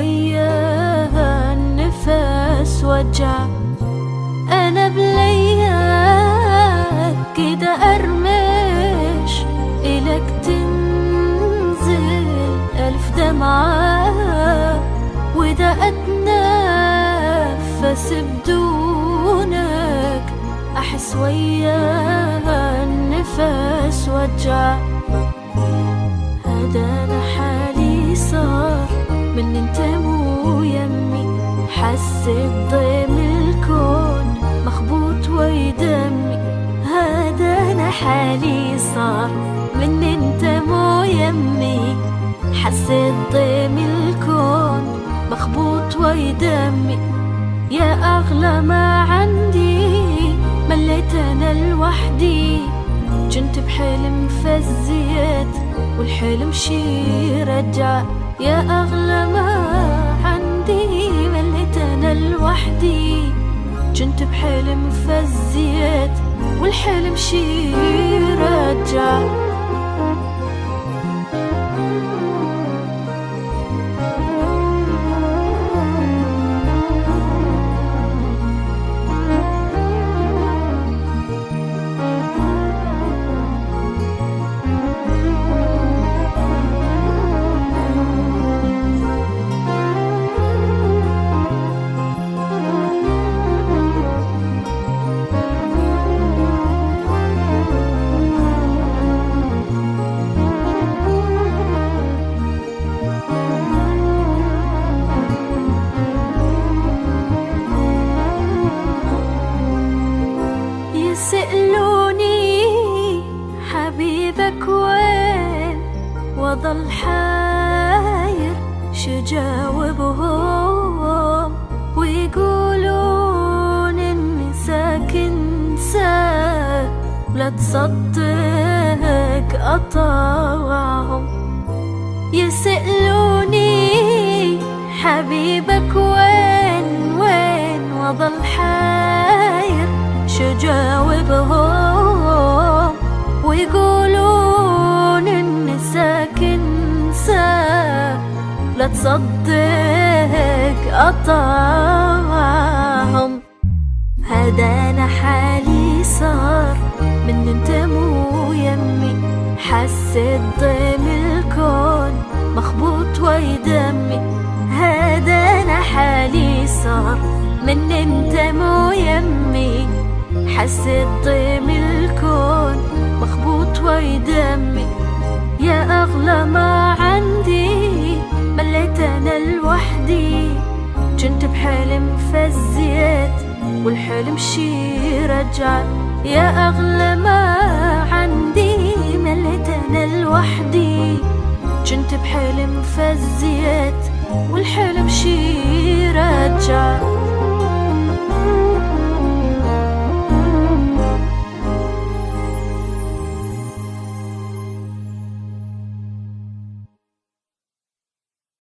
وياها النفس وجع. أنا بلياك كده أرمش إلك تنزل 1000 دمعة، وإذا أتنفس بدونك أحس وياها النفس وجع. هذا أنا حالي صار من انت مو يمي، حسيت ضيم الكون مخبوط ويدمي. هذا أنا حالي صار من انت مو يمي، حسيت ضيم الكون مخبوط ويدمي. يا أغلى ما عندي مليت أنا لوحدي، كنت بحلم فزيت والحلم شي رجع. يا أغلى ما عندي مليت أنا لوحدي، كنت بحلم فزيت والحلم شي رجع. يسألوني حبيبك وين، وظل حاير شجاوبهم، ويقولون إني ساكن ساك ولا تصدق أطاوعهم. يسألوني حبيبك وين وين، وظل حاير شجاوبهم، ويقولون إني ساكن ساك لا تصدق أطاعهم. هذا أنا حالي صار من انت مو يمي، حسيت ضيم الكون مخبوط ويدمي. هذا أنا حالي صار من انت مو يمي، حسيت ضيم الكون مخبوط ويدمي. يا أغلى ما عندي مليت أنا لوحدي، كنت بحلم فزيت والحلم شي رجع. يا أغلى ما عندي مليت أنا لوحدي، كنت بحلم فزيت والحلم شي رجع.